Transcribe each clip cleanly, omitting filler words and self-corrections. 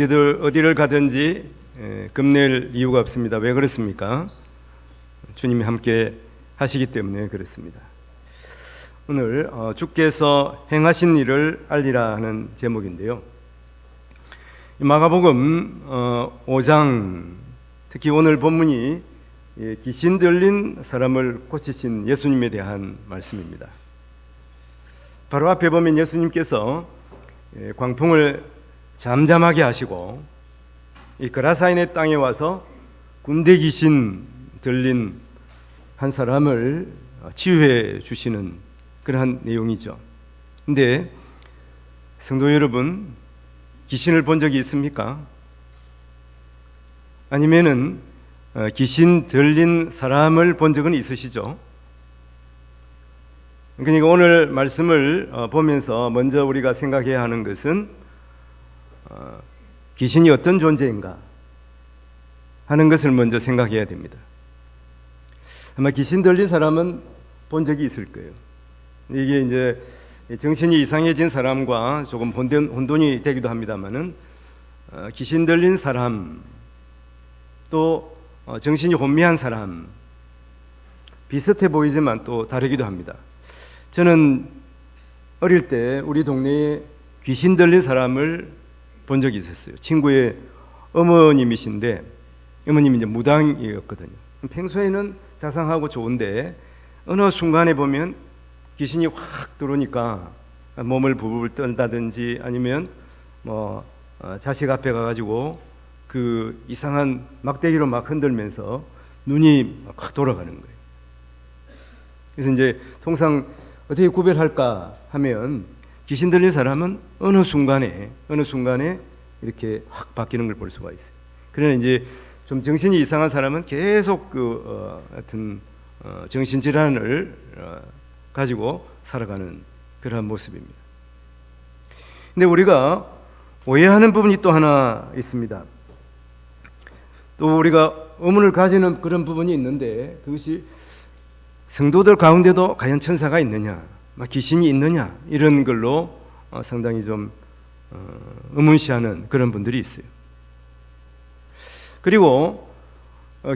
어디를 가든지 겁낼 이유가 없습니다. 왜 그렇습니까? 주님이 함께 하시기 때문에 그렇습니다. 오늘 주께서 행하신 일을 알리라 하는 제목인데요. 마가복음 5장, 특히 오늘 본문이 귀신 들린 사람을 고치신 예수님에 대한 말씀입니다. 바로 앞에 보면 예수님께서 광풍을 잠잠하게 하시고 이 그라사인의 땅에 와서 군대 귀신 들린 한 사람을 치유해 주시는 그러한 내용이죠. 근데 성도 여러분, 귀신을 본 적이 있습니까? 아니면은 귀신 들린 사람을 본 적은 있으시죠? 그러니까 오늘 말씀을 보면서 먼저 우리가 생각해야 하는 것은 귀신이 어떤 존재인가 하는 것을 먼저 생각해야 됩니다. 아마 귀신 들린 사람은 본 적이 있을 거예요. 이게 이제 정신이 이상해진 사람과 조금 혼돈이 되기도 합니다만은 귀신 들린 사람 또 정신이 혼미한 사람 비슷해 보이지만 또 다르기도 합니다. 저는 어릴 때 우리 동네에 귀신 들린 사람을 본 적이 있었어요. 친구의 어머님이신데 어머님이 이제 무당이었거든요. 평소에는 자상하고 좋은데 어느 순간에 보면 귀신이 확 들어오니까 몸을 부불 떤다든지 아니면 자식 앞에 가가지고 그 이상한 막대기로 막 흔들면서 눈이 확 돌아가는 거예요. 그래서 이제 통상 어떻게 구별할까 하면 귀신 들린 사람은 어느 순간에 이렇게 확 바뀌는 걸 볼 수가 있어요. 그러나 이제 좀 정신이 이상한 사람은 계속 하여튼 정신질환을 가지고 살아가는 그러한 모습입니다. 근데 우리가 오해하는 부분이 또 하나 있습니다. 또 우리가 의문을 가지는 그런 부분이 있는데 그것이 성도들 가운데도 과연 천사가 있느냐, 귀신이 있느냐 이런 걸로 상당히 좀 의문시하는 그런 분들이 있어요. 그리고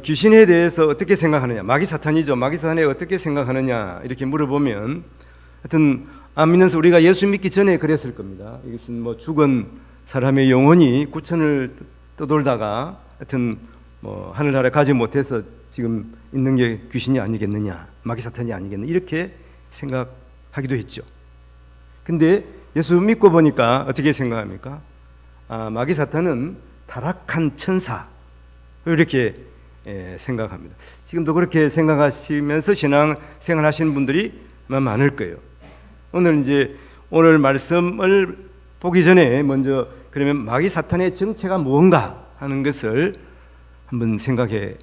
귀신에 대해서 어떻게 생각하느냐, 마귀 사탄이죠. 마귀 사탄에 어떻게 생각하느냐 이렇게 물어보면 하여튼 안 믿는 우리가 예수 믿기 전에 그랬을 겁니다. 이것은 죽은 사람의 영혼이 구천을 떠돌다가 하여튼 하늘나라에 가지 못해서 지금 있는 게 귀신이 아니겠느냐, 마귀 사탄이 아니겠느냐 이렇게 생각하기도 했죠. 근데 예수 믿고 보니까 어떻게 생각합니까? 마귀 사탄은 타락한 천사 이렇게 생각합니다. 지금도 그렇게 생각하시면서 신앙생활 하시는 분들이 많을 거예요. 오늘 말씀을 보기 전에 먼저 그러면 마귀 사탄의 정체가 무언가 하는 것을 한번 생각해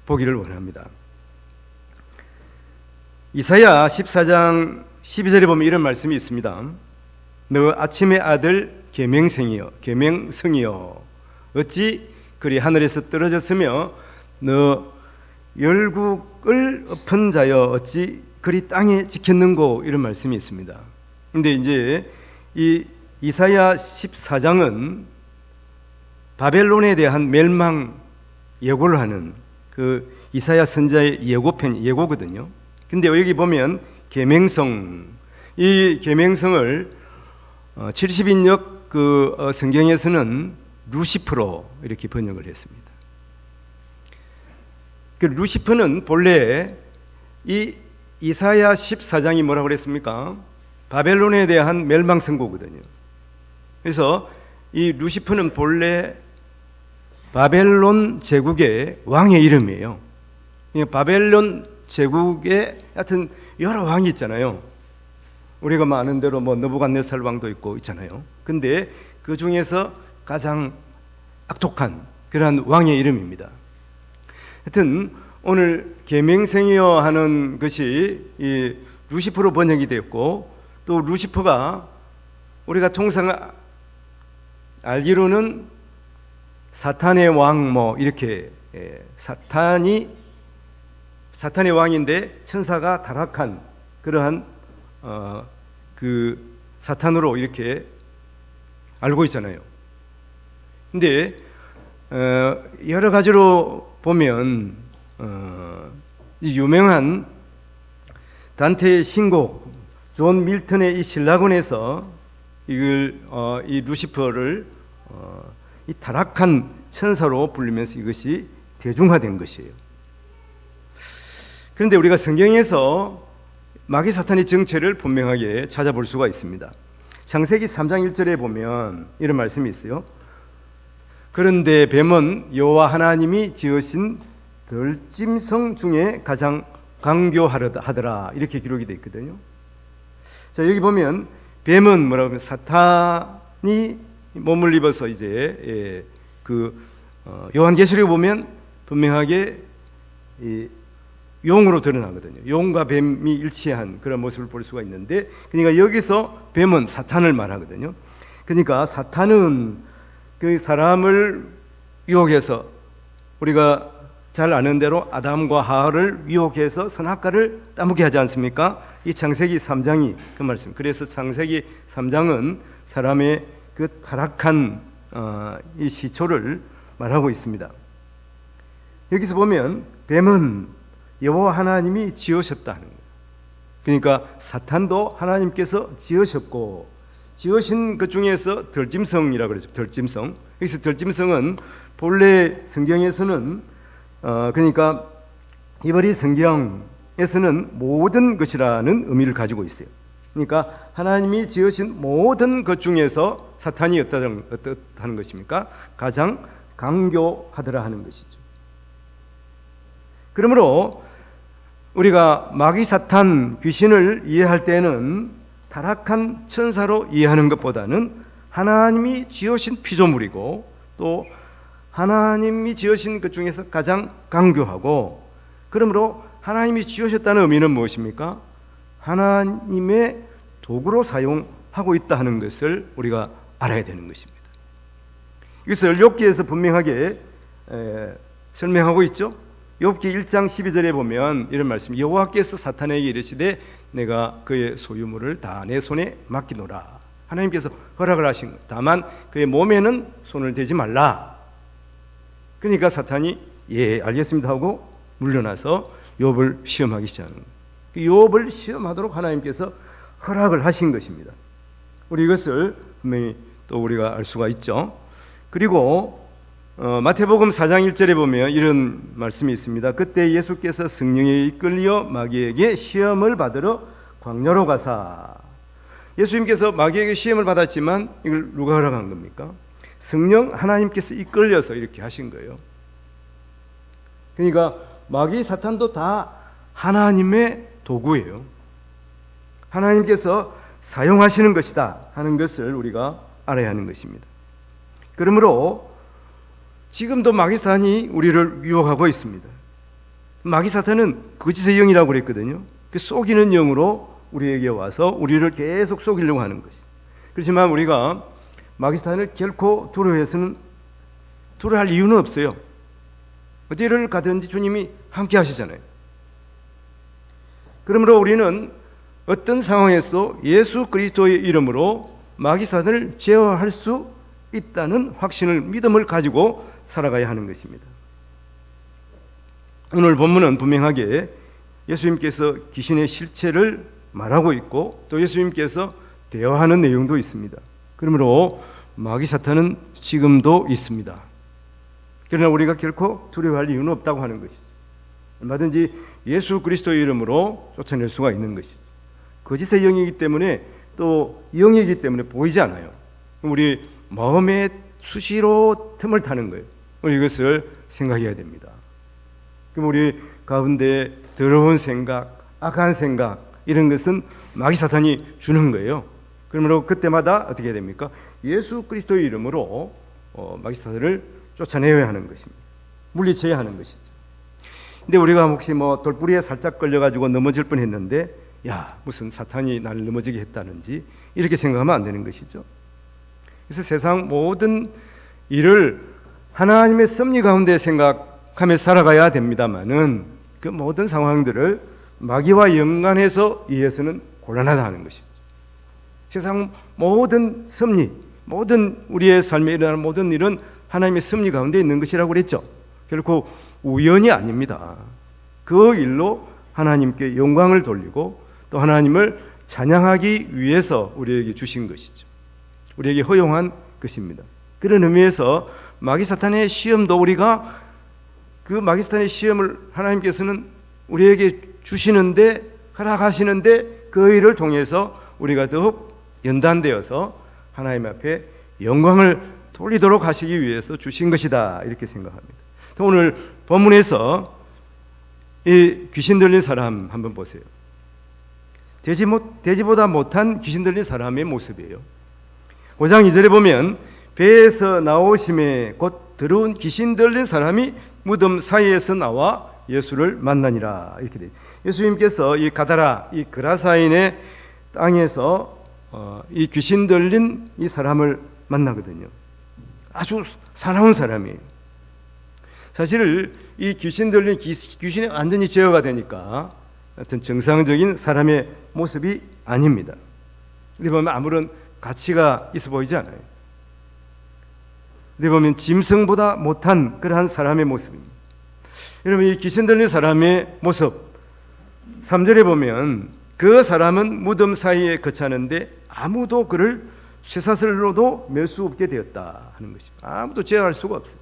보기를 원합니다. 이사야 14장 12절에 보면 이런 말씀이 있습니다. 너 아침의 아들 계명성이여 어찌 그리 하늘에서 떨어졌으며 너 열국을 엎은 자여 어찌 그리 땅에 지켰는고 이런 말씀이 있습니다. 근데 이제 이 이사야 14장은 바벨론에 대한 멸망 예고를 하는 그 이사야 선자의 예고거든요. 근데 여기 보면 계명성, 이 계명성을 70인역 그 성경에서는 루시퍼로 이렇게 번역을 했습니다. 그 루시퍼는 본래 이 이사야 14장이 뭐라고 그랬습니까? 바벨론에 대한 멸망 선고거든요. 그래서 이 루시퍼는 본래 바벨론 제국의 왕의 이름이에요. 바벨론 제국에 하여튼 여러 왕이 있잖아요. 우리가 아는 대로 느부갓네살 왕도 있잖아요. 근데 그 중에서 가장 악독한 그러한 왕의 이름입니다. 하여튼 오늘 계명성이여 하는 것이 이 루시퍼로 번역이 되었고 또 루시퍼가 우리가 통상 알기로는 사탄의 왕 이렇게 사탄의 왕인데 천사가 타락한 그러한 그 사탄으로 이렇게 알고 있잖아요. 근데 여러 가지로 보면 이 유명한 단테의 신곡 존 밀턴의 이 신라곤에서 이걸 이 루시퍼를 이 타락한 천사로 불리면서 이것이 대중화된 것이에요. 그런데 우리가 성경에서 마귀 사탄의 정체를 분명하게 찾아볼 수가 있습니다. 창세기 3장 1절에 보면 이런 말씀이 있어요. 그런데 뱀은 여호와 하나님이 지으신 들짐승 중에 가장 강교하더라, 이렇게 기록이 되어 있거든요. 자, 여기 보면 뱀은 뭐라고 하면 사탄이 몸을 입어서 이제 요한계시록에 보면 분명하게 용으로 드러나거든요. 용과 뱀이 일치한 그런 모습을 볼 수가 있는데, 그러니까 여기서 뱀은 사탄을 말하거든요. 그러니까 사탄은 그 사람을 유혹해서, 우리가 잘 아는 대로 아담과 하와를 유혹해서 선악과를 따먹게 하지 않습니까? 이 창세기 3장이 그 말씀. 그래서 창세기 3장은 사람의 그 타락한 이 시초를 말하고 있습니다. 여기서 보면 뱀은 여호와 하나님이 지으셨다는 거예요. 그러니까 사탄도 하나님께서 지으셨고, 지으신 것 중에서 들짐승이라고 그러죠. 들짐승. 여기서 들짐승은 본래 성경에서는 그러니까 히브리 성경에서는 모든 것이라는 의미를 가지고 있어요. 그러니까 하나님이 지으신 모든 것 중에서 사탄이 어떻다는 것입니까? 가장 강교하더라 하는 것이죠. 그러므로 우리가 마귀 사탄 귀신을 이해할 때는 타락한 천사로 이해하는 것보다는 하나님이 지으신 피조물이고, 또 하나님이 지으신 것 중에서 가장 강교하고, 그러므로 하나님이 지으셨다는 의미는 무엇입니까? 하나님의 도구로 사용하고 있다 하는 것을 우리가 알아야 되는 것입니다. 이것을 욥기에서 분명하게 설명하고 있죠. 욥기 1장 12절에 보면 이런 말씀, 여호와께서 사탄에게 이르시되 내가 그의 소유물을 다 내 손에 맡기노라. 하나님께서 허락을 하신 것. 다만 그의 몸에는 손을 대지 말라. 그러니까 사탄이 예 알겠습니다 하고 물러나서 욥을 시험하기 시작하는 거예요. 욥을 시험하도록 하나님께서 허락을 하신 것입니다. 우리 이것을 분명히 또 우리가 알 수가 있죠. 그리고 마태복음 4장 1절에 보면 이런 말씀이 있습니다. 그때 예수께서 성령에 이끌려 마귀에게 시험을 받으러 광야로 가사. 예수님께서 마귀에게 시험을 받았지만 이걸 누가 허락한 겁니까? 성령 하나님께서 이끌려서 이렇게 하신 거예요. 그러니까 마귀 사탄도 다 하나님의 도구예요. 하나님께서 사용하시는 것이다 하는 것을 우리가 알아야 하는 것입니다. 그러므로 지금도 마귀 사탄이 우리를 유혹하고 있습니다. 마귀 사탄은 거짓의 영이라고 그랬거든요. 그 속이는 영으로 우리에게 와서 우리를 계속 속이려고 하는 것이. 그렇지만 우리가 마귀 사탄을 결코 두려워할 이유는 없어요. 어디를 가든지 주님이 함께 하시잖아요. 그러므로 우리는 어떤 상황에서 예수 그리스도의 이름으로 마귀 사탄을 제어할 수 있다는 확신을, 믿음을 가지고 살아가야 하는 것입니다. 오늘 본문은 분명하게 예수님께서 귀신의 실체를 말하고 있고, 또 예수님께서 대화하는 내용도 있습니다. 그러므로 마귀 사탄은 지금도 있습니다. 그러나 우리가 결코 두려워할 이유는 없다고 하는 것이죠. 얼마든지 예수 그리스도의 이름으로 쫓아낼 수가 있는 것이죠. 거짓의 영이기 때문에, 또 영이기 때문에 보이지 않아요. 우리 마음에 수시로 틈을 타는 거예요. 우리 이것을 생각해야 됩니다. 그럼 우리 가운데 더러운 생각, 악한 생각, 이런 것은 마귀 사탄이 주는 거예요. 그러므로 그때마다 어떻게 해야 됩니까? 예수 그리스도의 이름으로 마귀 사탄을 쫓아내야 하는 것입니다. 물리쳐야 하는 것이죠. 근데 우리가 혹시 돌부리에 살짝 걸려가지고 넘어질 뻔했는데, 야, 무슨 사탄이 나를 넘어지게 했다는지 이렇게 생각하면 안 되는 것이죠. 그래서 세상 모든 일을 하나님의 섭리 가운데 생각하며 살아가야 됩니다만은, 그 모든 상황들을 마귀와 연관해서 이해해서는 곤란하다는 것입니다. 세상 모든 섭리, 모든 우리의 삶에 일어나는 모든 일은 하나님의 섭리 가운데 있는 것이라고 그랬죠. 결코 우연이 아닙니다. 그 일로 하나님께 영광을 돌리고 또 하나님을 찬양하기 위해서 우리에게 주신 것이죠. 우리에게 허용한 것입니다. 그런 의미에서 마귀사탄의 시험도 우리가 그 마귀사탄의 시험을 하나님께서는 우리에게 주시는데, 허락하시는데 그 일을 통해서 우리가 더욱 연단되어서 하나님 앞에 영광을 돌리도록 하시기 위해서 주신 것이다, 이렇게 생각합니다. 오늘 본문에서 이 귀신 들린 사람 한번 보세요. 돼지보다 못한 귀신 들린 사람의 모습이에요. 5장 2절에 보면 배에서 나오심에 곧 더러운 귀신 들린 사람이 무덤 사이에서 나와 예수를 만나니라, 이렇게 돼요. 예수님께서 이 가다라, 이 그라사인의 땅에서 이 귀신 들린 이 사람을 만나거든요. 아주 사나운 사람이에요. 사실 이 귀신 들린 귀신이 완전히 제어가 되니까 어떤 정상적인 사람의 모습이 아닙니다. 우리 보면 아무런 가치가 있어 보이지 않아요. 우리 보면 짐승보다 못한 그러한 사람의 모습입니다. 여러분, 이 귀신 들린 사람의 모습 3절에 보면 그 사람은 무덤 사이에 거차는데 아무도 그를 쇠사슬로도 맬 수 없게 되었다 하는 것입니다. 아무도 제어할 수가 없어요.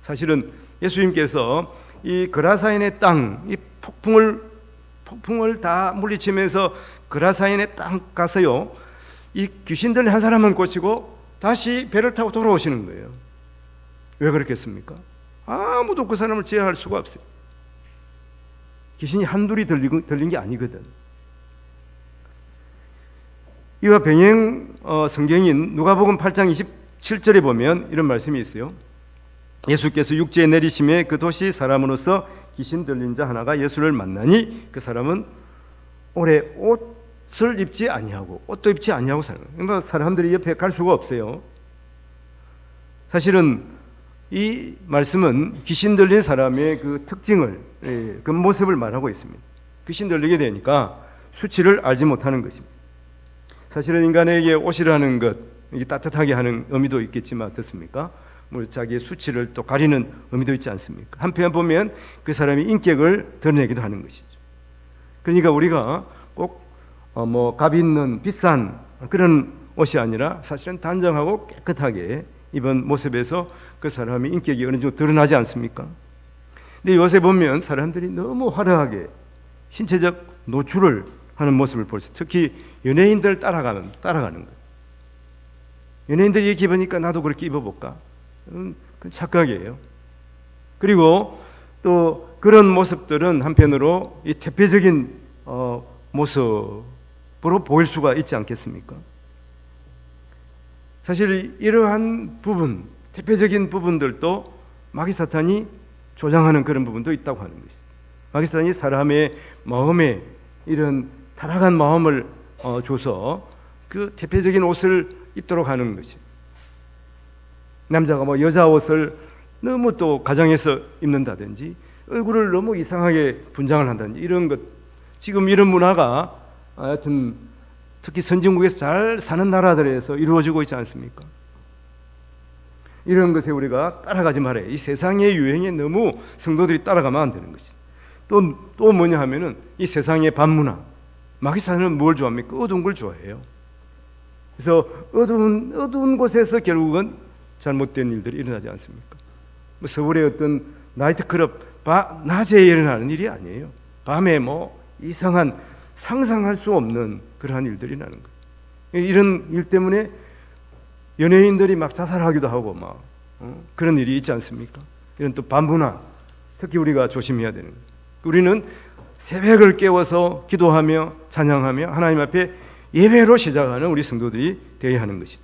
사실은 예수님께서 이 그라사인의 땅, 이 폭풍을 다 물리치면서 그라사인의 땅 가서요, 이 귀신 들린 한 사람은 고치고 다시 배를 타고 돌아오시는 거예요. 왜 그렇겠습니까? 아무도 그 사람을 제어할 수가 없어요. 귀신이 한둘이 들린 게 아니거든. 이와 병행 성경인 누가복음 8장 27절에 보면 이런 말씀이 있어요. 예수께서 육지에 내리심에 그 도시 사람으로서 귀신 들린 자 하나가 예수를 만나니 그 사람은 오래 옷을 입지 아니하고 옷도 입지 아니하고 살아요. 그러니까 사람들이 옆에 갈 수가 없어요. 사실은 이 말씀은 귀신 들린 사람의 그 특징을, 그 모습을 말하고 있습니다. 귀신 들리게 되니까 수치를 알지 못하는 것입니다. 사실은 인간에게 옷이라는 것, 이게 따뜻하게 하는 의미도 있겠지만 어떻습니까? 뭐 자기의 수치를 또 가리는 의미도 있지 않습니까? 한편 보면 그 사람이 인격을 드러내기도 하는 것이죠. 그러니까 우리가 꼭 값 있는 비싼 그런 옷이 아니라 사실은 단정하고 깨끗하게 입은 모습에서 그 사람의 인격이 어느 정도 드러나지 않습니까? 근데 요새 보면 사람들이 너무 화려하게 신체적 노출을 하는 모습을 볼 수 있어요. 특히 연예인들 따라가는 거예요. 연예인들이 이렇게 입으니까 나도 그렇게 입어볼까? 그건 착각이에요. 그리고 또 그런 모습들은 한편으로 이 대표적인 모습으로 보일 수가 있지 않겠습니까? 사실 이러한 부분, 대표적인 부분들도 마귀사탄이 조장하는 그런 부분도 있다고 하는 것이죠. 마귀사탄이 사람의 마음에 이런 타락한 마음을 줘서 그 대표적인 옷을 입도록 하는 것이죠. 남자가 여자 옷을 너무 또 가정에서 입는다든지 얼굴을 너무 이상하게 분장을 한다든지 이런 것, 지금 이런 문화가 하여튼 특히 선진국에서 잘 사는 나라들에서 이루어지고 있지 않습니까? 이런 것에 우리가 따라가지 말아요. 이 세상의 유행에 너무 성도들이 따라가면 안 되는 것이. 또 뭐냐 하면은 이 세상의 반문화. 마귀사탄은 뭘 좋아합니까? 어두운 걸 좋아해요. 그래서 어두운 곳에서 결국은 잘못된 일들이 일어나지 않습니까? 서울의 어떤 나이트클럽 낮에 일어나는 일이 아니에요. 밤에 이상한 상상할 수 없는 그러한 일들이 나는 거예요. 이런 일 때문에 연예인들이 막 자살하기도 하고 그런 일이 있지 않습니까? 이런 또 반문화, 특히 우리가 조심해야 되는 거예요. 우리는 새벽을 깨워서 기도하며 찬양하며 하나님 앞에 예배로 시작하는 우리 성도들이 되어야 하는 것이죠.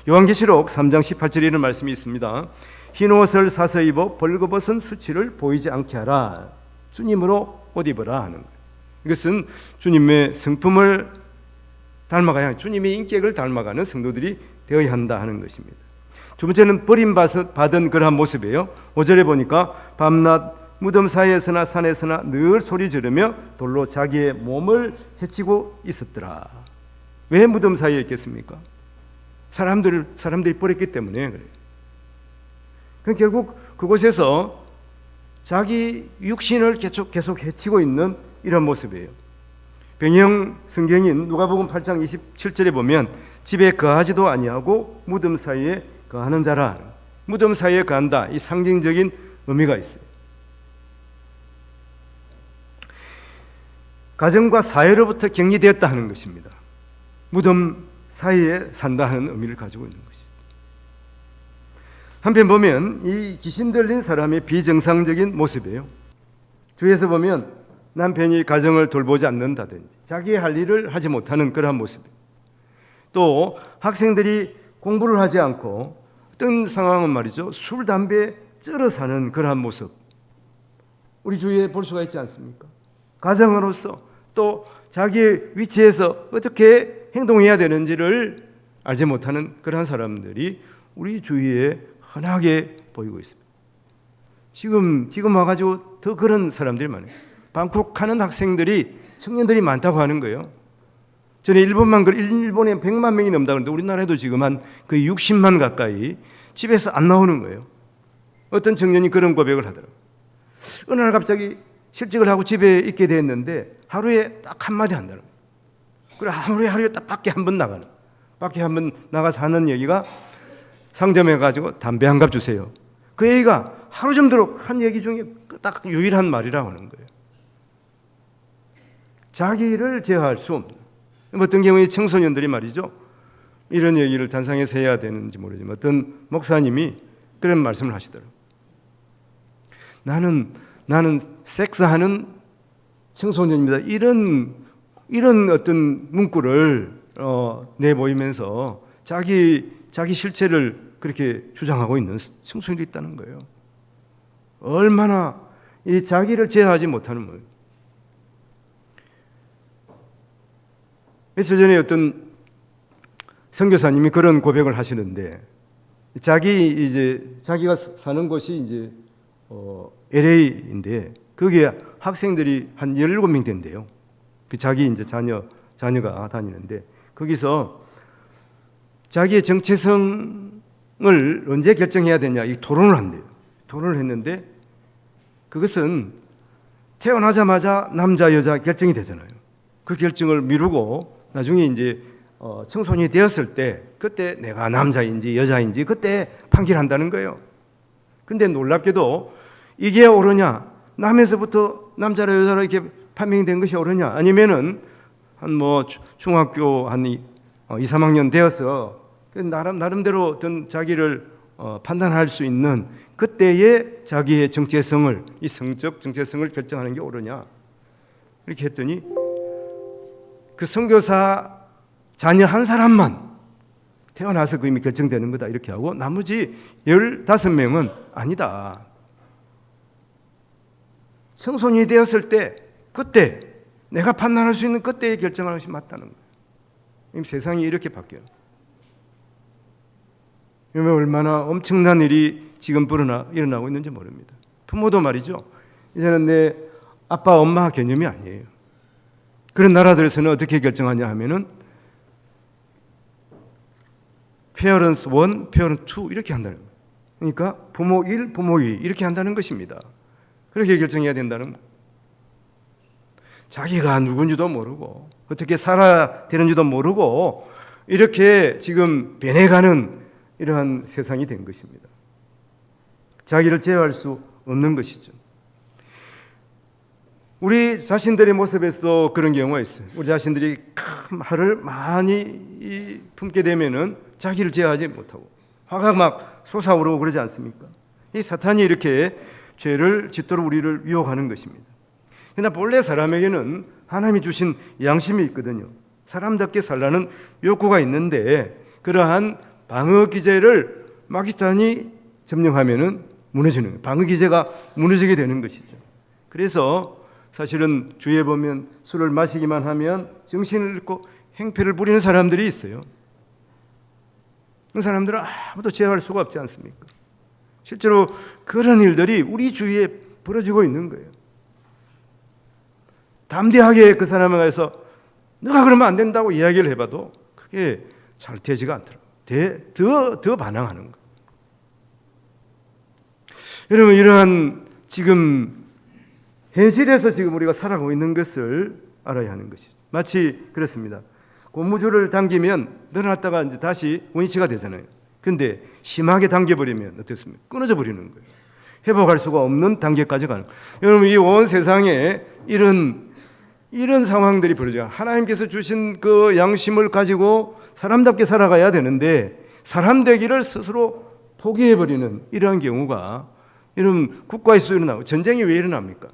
요한계시록 3장 18절에 이런 말씀이 있습니다. 흰 옷을 사서 입어 벌거벗은 수치를 보이지 않게 하라. 주님으로 옷 입으라 하는 거예요. 이것은 주님의 성품을 닮아가야, 주님의 인격을 닮아가는 성도들이 되어야 한다 하는 것입니다. 두 번째는 버림받은 그러한 모습이에요. 5절에 보니까 밤낮 무덤 사이에서나 산에서나 늘 소리 지르며 돌로 자기의 몸을 해치고 있었더라. 왜 무덤 사이에 있겠습니까? 사람들이 버렸기 때문에 그래요. 결국 그곳에서 자기 육신을 계속 해치고 있는 이런 모습이에요. 병영 성경인 누가복음 8장 27절에 보면 집에 거하지도 아니하고 무덤 사이에 거하는 자라. 무덤 사이에 거한다. 이 상징적인 의미가 있어요. 가정과 사회로부터 격리되었다 하는 것입니다. 무덤 사이에 산다 하는 의미를 가지고 있는 것입니다. 한편 보면 이 귀신 들린 사람의 비정상적인 모습이에요. 뒤에서 보면 남편이 가정을 돌보지 않는다든지 자기의 할 일을 하지 못하는 그러한 모습이에요. 또 학생들이 공부를 하지 않고 어떤 상황은 말이죠, 술, 담배 쩔어 사는 그러한 모습 우리 주위에 볼 수가 있지 않습니까? 가정으로서 또 자기의 위치에서 어떻게 행동해야 되는지를 알지 못하는 그러한 사람들이 우리 주위에 흔하게 보이고 있습니다. 지금 와가지고 더 그런 사람들이 많아요. 방콕하는 학생들이, 청년들이 많다고 하는 거예요. 전에 일본에 100만 명이 넘다 그러는데 우리나라에도 지금 한 거의 60만 가까이 집에서 안 나오는 거예요. 어떤 청년이 그런 고백을 하더라고요. 어느 날 갑자기 실직을 하고 집에 있게 됐는데 하루에 딱 한마디 한다는 거예요. 그래 하루에 딱 밖에 한 번 나가는, 밖에 한 번 나가서 하는 얘기가 상점에 가지고 담배 한 갑 주세요. 그 얘기가 하루 정도로 한 얘기 중에 딱 유일한 말이라고 하는 거예요. 자기를 제어할 수 없는, 어떤 경우에 청소년들이 말이죠, 이런 얘기를 단상에서 해야 되는지 모르지만 어떤 목사님이 그런 말씀을 하시더라고요. 나는 섹스하는 청소년입니다. 이런 어떤 문구를 내보이면서 자기 실체를 그렇게 주장하고 있는 청소년이 있다는 거예요. 얼마나 이 자기를 제어하지 못하는 거예요. 며칠 전에 어떤 선교사님이 그런 고백을 하시는데, 자기가 사는 곳이 이제 LA인데 거기에 학생들이 한 17명 된대요. 그 자기 이제 자녀가 다니는데 거기서 자기의 정체성을 언제 결정해야 되냐 이 토론을 한대요. 토론을 했는데 그것은 태어나자마자 남자 여자 결정이 되잖아요. 그 결정을 미루고 나중에 이제 청소년이 되었을 때 그때 내가 남자인지 여자인지 그때 판결한다는 거예요. 근데 놀랍게도 이게 옳으냐, 남에서부터 남자라 여자라 이렇게 판명이 된 것이 옳으냐, 아니면은 한 중학교 한 2, 3학년 되어서 나름대로 어떤 자기를 판단할 수 있는 그때의 자기의 정체성을, 이 성적 정체성을 결정하는 게 옳으냐 이렇게 했더니 그 선교사 자녀 한 사람만 태어나서 그 이미 결정되는 거다 이렇게 하고 나머지 15명은 아니다. 청소년이 되었을 때 그때 내가 판단할 수 있는 그때에 결정하는 것이 맞다는 거예요. 세상이 이렇게 바뀌어요. 얼마나 엄청난 일이 지금 일어나고 있는지 모릅니다. 부모도 말이죠. 이제는 내 아빠 엄마 개념이 아니에요. 그런 나라들에서는 어떻게 결정하냐 하면은 페어런스 1, 페어런스 2 이렇게 한다는 거예요. 그러니까 부모 1, 부모 2 이렇게 한다는 것입니다. 그렇게 결정해야 된다는 거예요. 자기가 누군지도 모르고 어떻게 살아야 되는지도 모르고 이렇게 지금 변해가는 이러한 세상이 된 것입니다. 자기를 제어할 수 없는 것이죠. 우리 자신들의 모습에서도 그런 경우가 있어요. 우리 자신들이 큰 화를 많이 품게 되면은 자기를 제어하지 못하고 화가 막 솟아오르고 그러지 않습니까? 이 사탄이 이렇게 죄를 짓도록 우리를 유혹하는 것입니다. 그러나 본래 사람에게는 하나님이 주신 양심이 있거든요. 사람답게 살라는 욕구가 있는데 그러한 방어 기제를 마귀단이 점령하면은 무너지는 거예요. 방어 기제가 무너지게 되는 것이죠. 그래서 사실은 주위에 보면 술을 마시기만 하면 정신을 잃고 행패를 부리는 사람들이 있어요. 그 사람들은 아무도 제어할 수가 없지 않습니까? 실제로 그런 일들이 우리 주위에 벌어지고 있는 거예요. 담대하게 그 사람에 가서 너가 그러면 안 된다고 이야기를 해봐도 그게 잘 되지가 않더라고요. 더 반항하는 거예요. 여러분, 이러한 지금 현실에서 지금 우리가 살아가고 있는 것을 알아야 하는 것이죠. 마치 그렇습니다. 고무줄을 당기면 늘어났다가 이제 다시 원위치가 되잖아요. 근데 심하게 당겨버리면 어떻습니까? 끊어져 버리는 거예요. 회복할 수가 없는 단계까지 가는 거예요. 여러분, 이 온 세상에 이런 상황들이 벌어져요. 하나님께서 주신 그 양심을 가지고 사람답게 살아가야 되는데 사람 되기를 스스로 포기해버리는 이러한 경우가 여러분 국가에서 일어나고 전쟁이 왜 일어납니까?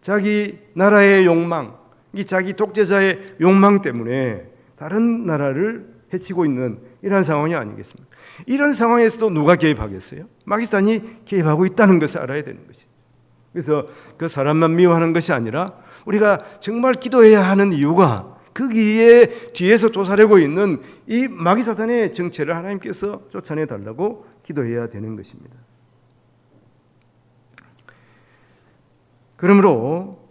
자기 나라의 욕망, 이 자기 독재자의 욕망 때문에 다른 나라를 해치고 있는 이런 상황이 아니겠습니까? 이런 상황에서도 누가 개입하겠어요? 마귀사탄이 개입하고 있다는 것을 알아야 되는 것이죠. 그래서 그 사람만 미워하는 것이 아니라 우리가 정말 기도해야 하는 이유가 거기에 뒤에서 쫓아내고 있는 이 마귀사탄의 정체를 하나님께서 쫓아내 달라고 기도해야 되는 것입니다. 그러므로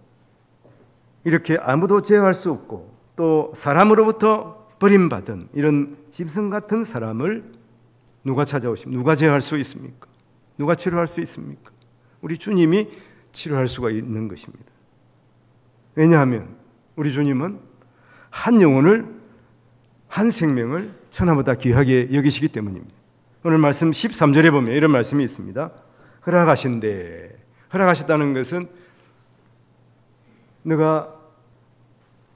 이렇게 아무도 제어할 수 없고 또 사람으로부터 버림받은 이런 짐승 같은 사람을 누가 찾아오십니까? 누가 제어할 수 있습니까? 누가 치료할 수 있습니까? 우리 주님이 치료할 수가 있는 것입니다. 왜냐하면 우리 주님은 한 영혼을, 한 생명을 천하보다 귀하게 여기시기 때문입니다. 오늘 말씀 13절에 보면 이런 말씀이 있습니다. 허락하신데, 허락하셨다는 것은 너가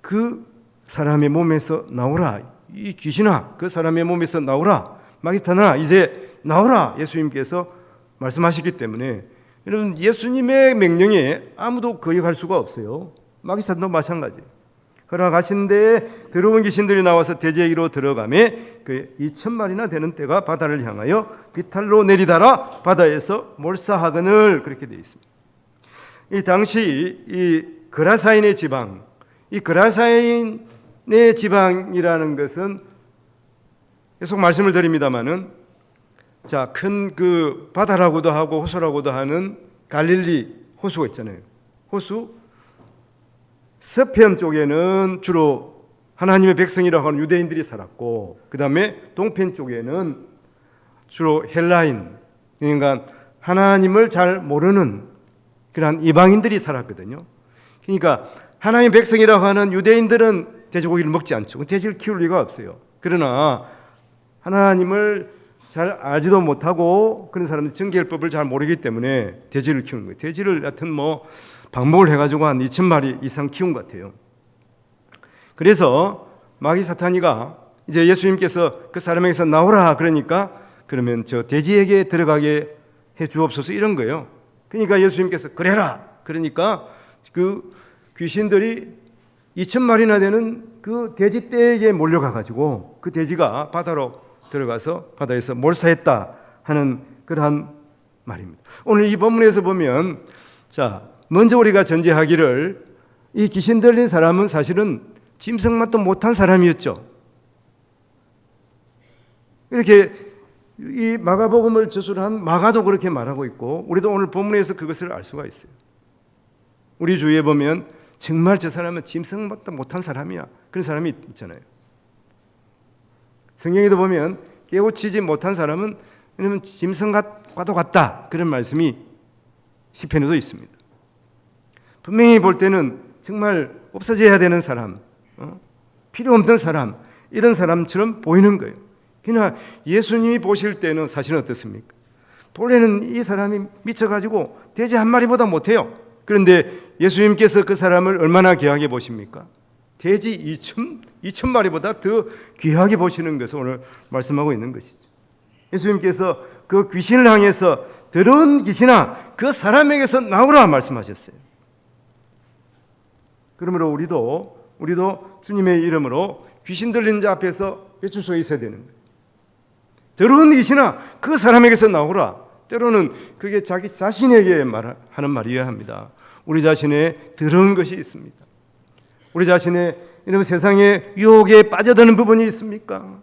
그 사람의 몸에서 나오라, 이 귀신아 그 사람의 몸에서 나오라, 마귀사탄아 이제 나오라, 예수님께서 말씀하시기 때문에 여러분 예수님의 명령에 아무도 거역할 수가 없어요. 마귀사탄도 마찬가지. 허락하신데 들어온 귀신들이 나와서 대제기로 들어가매 그 2,000마리나 되는 떼가 바다를 향하여 비탈로 내리다라 바다에서 몰사하거늘, 그렇게 되어 있습니다. 이 당시 이 그라사인의 지방, 이 그라사인의 지방이라는 것은 계속 말씀을 드립니다마는 자, 큰 그 바다라고도 하고 호수라고도 하는 갈릴리 호수가 있잖아요. 호수 서편 쪽에는 주로 하나님의 백성이라고 하는 유대인들이 살았고, 그 다음에 동편 쪽에는 주로 헬라인, 그러니까 하나님을 잘 모르는 그런 이방인들이 살았거든요. 그러니까 하나님의 백성이라고 하는 유대인들은 돼지고기를 먹지 않죠. 돼지를 키울 리가 없어요. 그러나 하나님을 잘 알지도 못하고 그런 사람들 정결법을 잘 모르기 때문에 돼지를 키우는 거예요. 돼지를 하여튼 뭐 방목을 해가지고 한 2,000마리 이상 키운 것 같아요. 그래서 마귀사탄이가 이제 예수님께서 그 사람에게서 나오라 그러니까 그러면 저 돼지에게 들어가게 해 주옵소서 이런 거예요. 그러니까 예수님께서 그래라 그러니까 그 귀신들이 2,000마리나 되는 그 돼지 떼에게 몰려가가지고 그 돼지가 바다로 들어가서 바다에서 몰사했다 하는 그러한 말입니다. 오늘 이 본문에서 보면 자, 먼저 우리가 전제하기를 이 귀신 들린 사람은 사실은 짐승맛도 못한 사람이었죠. 이렇게 이 마가복음을 저술한 마가도 그렇게 말하고 있고 우리도 오늘 본문에서 그것을 알 수가 있어요. 우리 주위에 보면 정말 저 사람은 짐승맛도 못한 사람이야, 그런 사람이 있잖아요. 성경에도 보면 깨우치지 못한 사람은 왜냐면 짐승과도 같다, 그런 말씀이 시편에도 있습니다. 분명히 볼 때는 정말 없어져야 되는 사람, 필요 없는 사람, 이런 사람처럼 보이는 거예요. 그러나 예수님이 보실 때는 사실은 어떻습니까? 본래는 이 사람이 미쳐가지고 돼지 한 마리보다 못해요. 그런데 예수님께서 그 사람을 얼마나 귀하게 보십니까? 돼지 2,000마리보다 더 귀하게 보시는 것을 오늘 말씀하고 있는 것이죠. 예수님께서 그 귀신을 향해서 더러운 귀신아 그 사람에게서 나오라 말씀하셨어요. 그러므로 우리도 주님의 이름으로 귀신 들린 자 앞에서 배출소에 있어야 되는 거예요. 더러운 귀신아 그 사람에게서 나오라. 때로는 그게 자기 자신에게 하는 말이어야 합니다. 우리 자신의 더러운 것이 있습니다. 우리 자신의 이런 세상의 유혹에 빠져드는 부분이 있습니까?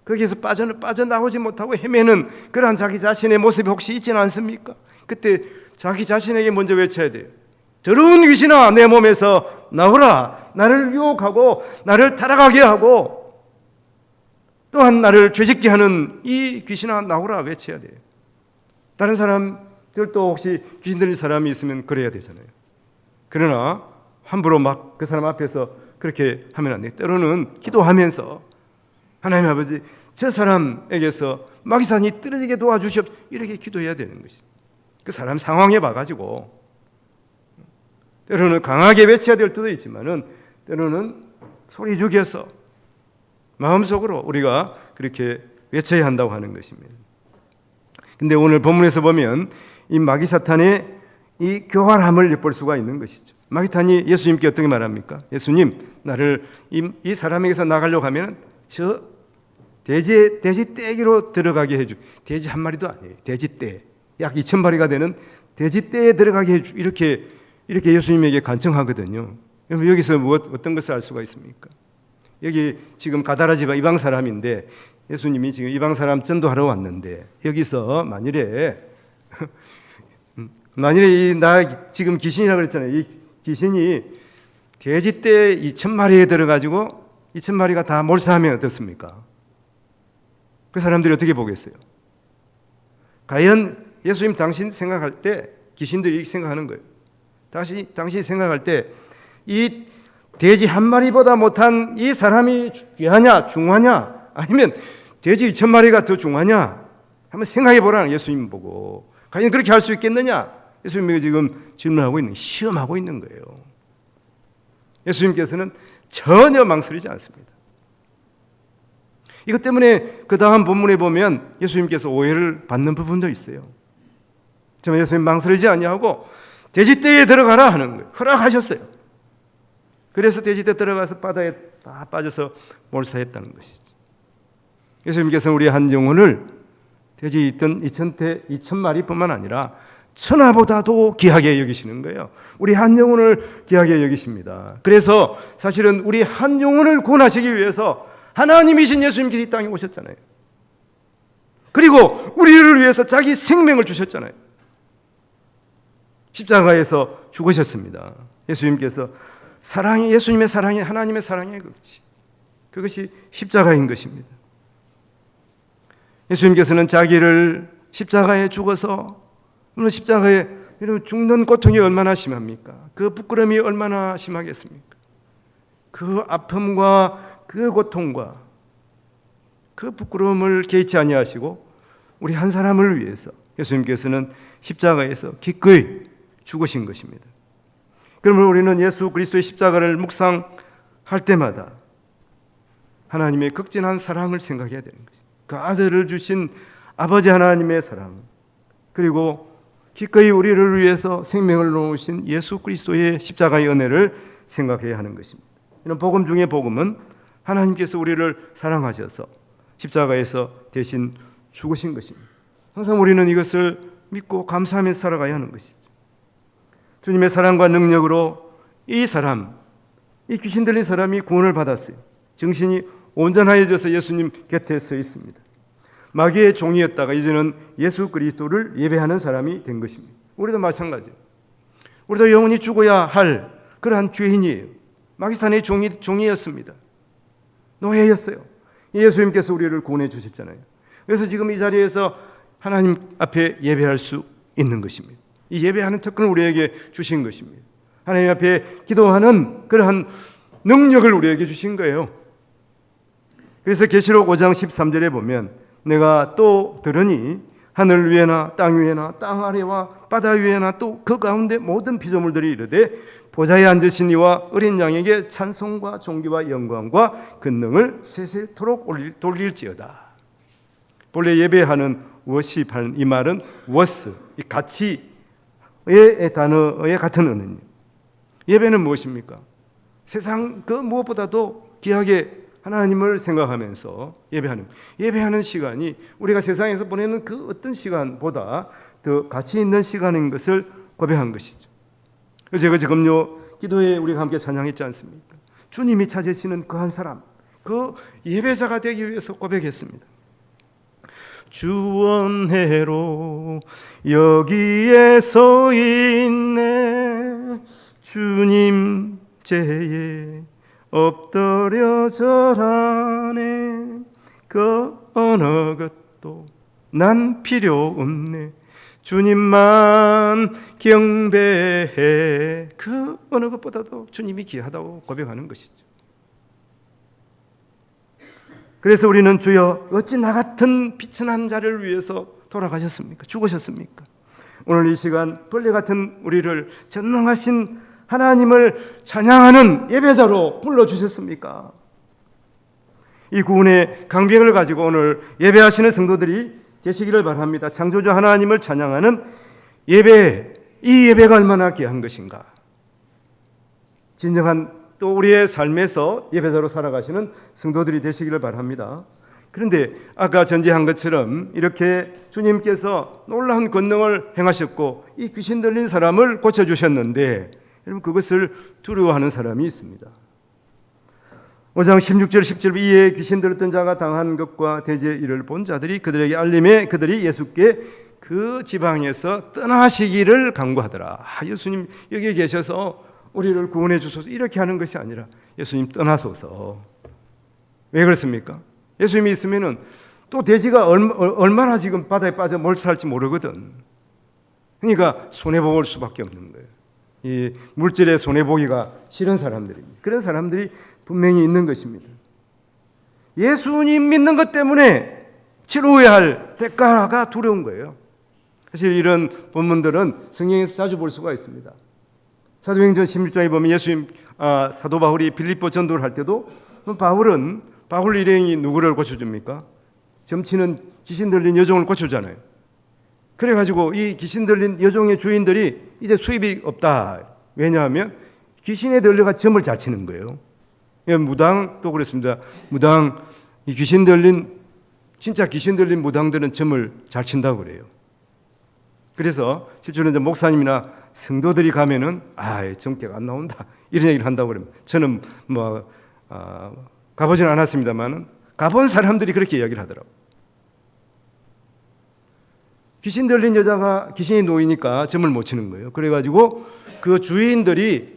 거기에서 빠져나오지 못하고 헤매는 그러한 자기 자신의 모습이 혹시 있지는 않습니까? 그때 자기 자신에게 먼저 외쳐야 돼요. 더러운 귀신아 내 몸에서 나오라. 나를 유혹하고 나를 타락하게 하고 또한 나를 죄짓게 하는 이 귀신아 나오라 외쳐야 돼요. 다른 사람들도 혹시 귀신 들린 사람이 있으면 그래야 되잖아요. 그러나 함부로 막 그 사람 앞에서 그렇게 하면 안 돼요. 때로는 기도하면서 하나님 아버지, 저 사람에게서 마귀산이 떨어지게 도와주시옵, 이렇게 기도해야 되는 것이죠. 그 사람 상황에 봐가지고 때로는 강하게 외쳐야 될 때도 있지만은 때로는 소리 죽여서 마음속으로 우리가 그렇게 외쳐야 한다고 하는 것입니다. 근데 오늘 본문에서 보면 이 마귀 사탄의 이 교활함을 엿볼 수가 있는 것이죠. 마귀 사탄이 예수님께 어떻게 말합니까? 예수님, 나를 이 사람에게서 나가려고 하면 저 돼지 떼기로 들어가게 해주. 돼지 한 마리도 아니에요. 돼지 떼. 약 2,000마리가 되는 돼지 떼에 들어가게 해주. 이렇게 예수님에게 간청하거든요. 여기서 어떤 것을 알 수가 있습니까? 여기 지금 가다라 지방 이방 사람인데 예수님이 지금 이방 사람 전도하러 왔는데 여기서 만일에 나 지금 귀신이라고 그랬잖아요. 이 귀신이 돼지 떼 2,000마리에 들어가지고 2,000마리가 다 몰사하면 어떻습니까? 그 사람들이 어떻게 보겠어요? 과연 예수님 당신 생각할 때 귀신들이 생각하는 거예요. 당신이 생각할 때 이 돼지 한 마리보다 못한 이 사람이 귀하냐 중하냐 아니면 돼지 2,000마리가 더 중하냐 한번 생각해 보라는 예수님 보고 과연 그렇게 할 수 있겠느냐 예수님이 지금 질문하고 시험하고 있는 거예요. 예수님께서는 전혀 망설이지 않습니다. 이것 때문에 그 다음 본문에 보면 예수님께서 오해를 받는 부분도 있어요. 정말 예수님 망설이지 아니하고 돼지떼에 들어가라 하는 거예요. 허락하셨어요. 그래서 돼지떼 들어가서 바다에 다 빠져서 몰사했다는 것이죠. 예수님께서는 우리 한 영혼을 돼지 있던 2,000마리뿐만 아니라 천하보다도 귀하게 여기시는 거예요. 우리 한 영혼을 귀하게 여기십니다. 그래서 사실은 우리 한 영혼을 구원하시기 위해서 하나님이신 예수님께서 이 땅에 오셨잖아요. 그리고 우리를 위해서 자기 생명을 주셨잖아요. 십자가에서 죽으셨습니다. 예수님께서 예수님의 사랑이 하나님의 사랑의 극치, 그것이 십자가인 것입니다. 예수님께서는 자기를 십자가에 죽어서 물론 십자가에 죽는 고통이 얼마나 심합니까? 그 부끄러움이 얼마나 심하겠습니까? 그 아픔과 그 고통과 그 부끄러움을 개의치 아니하시고 우리 한 사람을 위해서 예수님께서는 십자가에서 기꺼이 죽으신 것입니다. 그러면 우리는 예수 그리스도의 십자가를 묵상할 때마다 하나님의 극진한 사랑을 생각해야 되는 것입니다. 그 아들을 주신 아버지 하나님의 사랑, 그리고 기꺼이 우리를 위해서 생명을 놓으신 예수 그리스도의 십자가의 은혜를 생각해야 하는 것입니다. 이런 복음 중에 복음은 하나님께서 우리를 사랑하셔서 십자가에서 대신 죽으신 것입니다. 항상 우리는 이것을 믿고 감사하며 살아가야 하는 것이죠. 주님의 사랑과 능력으로 이 귀신 들린 사람이 구원을 받았어요. 정신이 온전하여져서 예수님 곁에 서 있습니다. 마귀의 종이었다가 이제는 예수 그리스도를 예배하는 사람이 된 것입니다. 우리도 마찬가지예요. 우리도 영원히 죽어야 할 그러한 죄인이에요. 마귀산의 종이었습니다. 노예였어요. 예수님께서 우리를 구원해 주셨잖아요. 그래서 지금 이 자리에서 하나님 앞에 예배할 수 있는 것입니다. 이 예배하는 특권을 우리에게 주신 것입니다. 하나님 앞에 기도하는 그러한 능력을 우리에게 주신 거예요. 그래서 계시록 5장 13절에 보면 내가 또 들으니 하늘 위에나 땅 위에나 땅 아래와 바다 위에나 또 그 가운데 모든 피조물들이 이르되 보좌에 앉으신 이와 어린 양에게 찬송과 존귀와 영광과 근능을 세세토록 돌릴지어다. 본래 예배하는 워십하는 이 말은 워스, 이 가치의 단어의 같은 언어입니다. 예배는 무엇입니까? 세상 그 무엇보다도 귀하게 하나님을 생각하면서 예배하는 시간이 우리가 세상에서 보내는 그 어떤 시간보다 더 가치 있는 시간인 것을 고백한 것이죠. 그래서 제가 금요 기도에 우리가 함께 찬양했지 않습니까? 주님이 찾으시는 그 한 사람, 그 예배자가 되기 위해서 고백했습니다. 주원해로 여기에 서 있네 주님 제에 엎드려 절하네 그 어느 것도 난 필요 없네 주님만 경배해. 그 어느 것보다도 주님이 귀하다고 고백하는 것이죠. 그래서 우리는 주여 어찌 나 같은 비천한 자를 위해서 돌아가셨습니까? 죽으셨습니까? 오늘 이 시간 벌레 같은 우리를 전능하신 하나님을 찬양하는 예배자로 불러주셨습니까? 이 구원의 강병을 가지고 오늘 예배하시는 성도들이 되시기를 바랍니다. 창조주 하나님을 찬양하는 예배, 이 예배가 얼마나 귀한 것인가. 진정한 또 우리의 삶에서 예배자로 살아가시는 성도들이 되시기를 바랍니다. 그런데 아까 전제한 것처럼 이렇게 주님께서 놀라운 권능을 행하셨고 이 귀신 들린 사람을 고쳐주셨는데 여러분 그것을 두려워하는 사람이 있습니다. 5장 16절 17 이에 귀신 들었던 자가 당한 것과 대제 이를 본 자들이 그들에게 알림해 그들이 예수께 그 지방에서 떠나시기를 간구하더라. 예수님 여기 계셔서 우리를 구원해 주소서 이렇게 하는 것이 아니라 예수님 떠나소서. 왜 그렇습니까? 예수님이 있으면은 또 돼지가 얼마나 지금 바다에 빠져 뭘 살지 모르거든. 그러니까 손해볼 수밖에 없는 거예요. 이 물질에 손해보기가 싫은 사람들입니다. 그런 사람들이 분명히 있는 것입니다. 예수님 믿는 것 때문에 치러야 할 대가가 두려운 거예요. 사실 이런 본문들은 성경에서 자주 볼 수가 있습니다. 사도행전 16장에 보면 예수님 사도 바울이 빌립보 전도를 할 때도 바울 일행이 누구를 고쳐줍니까? 점치는 귀신 들린 여종을 고쳐주잖아요. 그래가지고 이 귀신 들린 여종의 주인들이 이제 수입이 없다. 왜냐하면 귀신에 들려가 점을 잘 치는 거예요. 무당도 그렇습니다. 무당 이 귀신 들린 진짜 귀신 들린 무당들은 점을 잘 친다고 그래요. 그래서 실제로 이제 목사님이나 성도들이 가면은 정격 안 나온다 이런 얘기를 한다고 그러면 저는 가보지는 않았습니다만은 가본 사람들이 그렇게 이야기를 하더라고. 귀신 들린 여자가 귀신이 놓이니까 점을 못 치는 거예요. 그래가지고 그 주인들이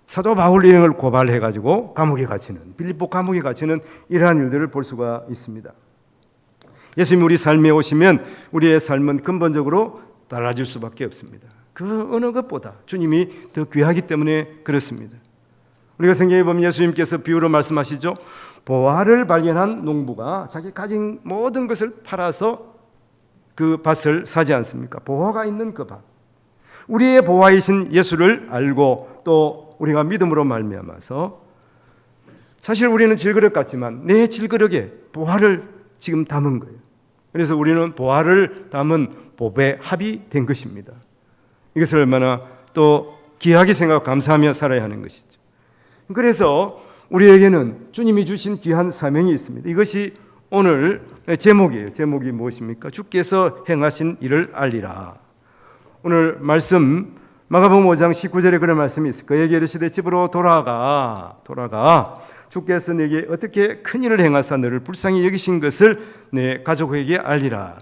사도 바울 일행을 고발해가지고 감옥에 갇히는 빌립보 감옥에 갇히는 이러한 일들을 볼 수가 있습니다. 예수님이 우리 삶에 오시면 우리의 삶은 근본적으로 달라질 수밖에 없습니다. 그 어느 것보다 주님이 더 귀하기 때문에 그렇습니다. 우리가 성경에 보면 예수님께서 비유로 말씀하시죠. 보화를 발견한 농부가 자기 가진 모든 것을 팔아서 그 밭을 사지 않습니까? 보화가 있는 그 밭. 우리의 보화이신 예수를 알고 또 우리가 믿음으로 말미암아서 사실 우리는 질그릇 같지만 내 질그릇에 보화를 지금 담은 거예요. 그래서 우리는 보화를 담은 보배 합이 된 것입니다. 이것을 얼마나 또 귀하게 생각하고 감사하며 살아야 하는 것이죠. 그래서 우리에게는 주님이 주신 귀한 사명이 있습니다. 이것이 오늘 제목이에요. 제목이 무엇입니까? 주께서 행하신 일을 알리라. 오늘 말씀 마가복음 5장 19절에 그런 말씀이 있어요. 그에게 이르시되 집으로 돌아가 주께서 내게 어떻게 큰 일을 행하사 너를 불쌍히 여기신 것을 내 가족에게 알리라.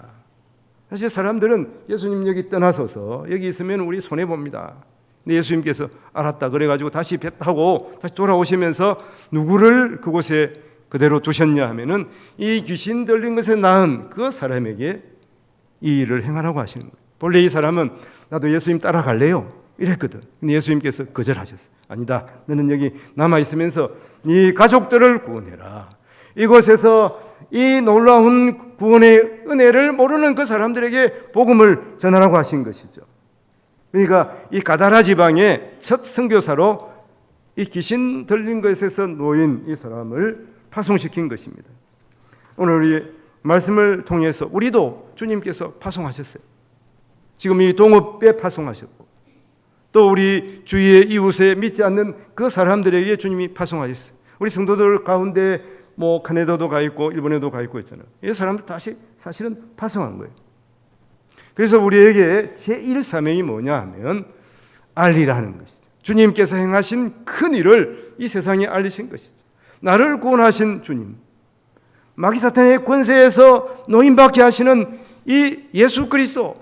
사실 사람들은 예수님 여기 떠나소서 여기 있으면 우리 손해봅니다. 근데 예수님께서 알았다 그래가지고 다시 배 타고 다시 돌아오시면서 누구를 그곳에 그대로 두셨냐 하면은 이 귀신 들린 것에 나은 그 사람에게 이 일을 행하라고 하시는 거예요. 본래 이 사람은 나도 예수님 따라갈래요 이랬거든. 근데 예수님께서 거절하셨어요. 아니다. 너는 여기 남아있으면서 네 가족들을 구원해라. 이곳에서 이 놀라운 구원의 은혜를 모르는 그 사람들에게 복음을 전하라고 하신 것이죠. 그러니까 이 가다라 지방의 첫 선교사로 이 귀신 들린 것에서 놓인 이 사람을 파송시킨 것입니다. 오늘 우리 말씀을 통해서 우리도 주님께서 파송하셨어요. 지금 이 동업에 파송하셨고 또 우리 주위의 이웃에 믿지 않는 그 사람들에게 주님이 파송하셨어요. 우리 성도들 가운데 캐나다도 가 있고 일본에도 가 있고 있잖아요. 이 사람들 다시 사실은 파송한 거예요. 그래서 우리에게 제1 사명이 뭐냐 하면 알리라는 것이죠. 주님께서 행하신 큰 일을 이 세상에 알리신 것이죠. 나를 구원하신 주님, 마귀 사탄의 권세에서 노임받게 하시는 이 예수 그리스도,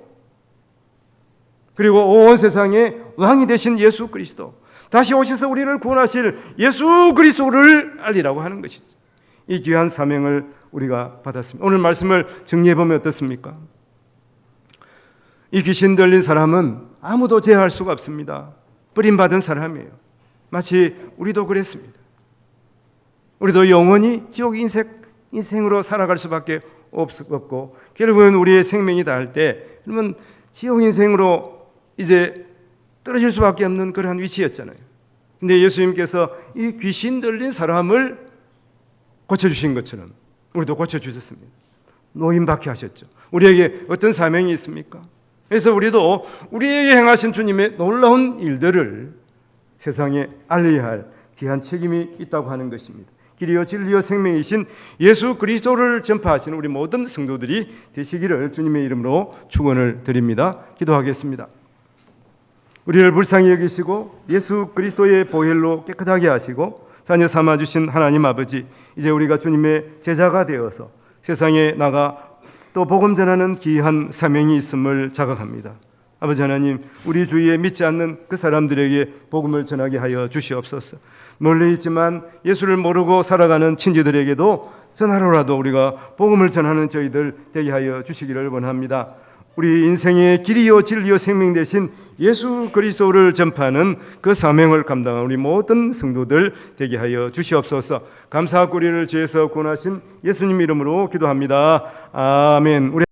그리고 온 세상의 왕이 되신 예수 그리스도, 다시 오셔서 우리를 구원하실 예수 그리스도를 알리라고 하는 것이죠. 이 귀한 사명을 우리가 받았습니다. 오늘 말씀을 정리해 보면 어떻습니까? 이 귀신 들린 사람은 아무도 제어할 수가 없습니다. 버림받은 사람이에요. 마치 우리도 그랬습니다. 우리도 영원히 지옥 인생으로 살아갈 수밖에 없고, 결국은 우리의 생명이 닿을 때 그러면 지옥 인생으로 이제 떨어질 수밖에 없는 그러한 위치였잖아요. 근데 예수님께서 이 귀신 들린 사람을 고쳐주신 것처럼 우리도 고쳐주셨습니다. 노임받게 하셨죠. 우리에게 어떤 사명이 있습니까? 그래서 우리도 우리에게 행하신 주님의 놀라운 일들을 세상에 알려야 할 귀한 책임이 있다고 하는 것입니다. 길이요 진리요 생명이신 예수 그리스도를 전파하시는 우리 모든 성도들이 되시기를 주님의 이름으로 축원을 드립니다. 기도하겠습니다. 우리를 불쌍히 여기시고 예수 그리스도의 보혈로 깨끗하게 하시고 자녀 삼아주신 하나님 아버지, 이제 우리가 주님의 제자가 되어서 세상에 나가 또 복음 전하는 귀한 사명이 있음을 자각합니다. 아버지 하나님, 우리 주위에 믿지 않는 그 사람들에게 복음을 전하게 하여 주시옵소서. 멀리 있지만 예수를 모르고 살아가는 친지들에게도 전하로라도 우리가 복음을 전하는 저희들 되게 하여 주시기를 원합니다. 우리 인생의 길이요 진리요 생명 되신 예수 그리스도를 전파하는 그 사명을 감당한 우리 모든 성도들 되게 하여 주시옵소서. 감사와 꾸리를 주에서 구원하신 예수님 이름으로 기도합니다. 아멘.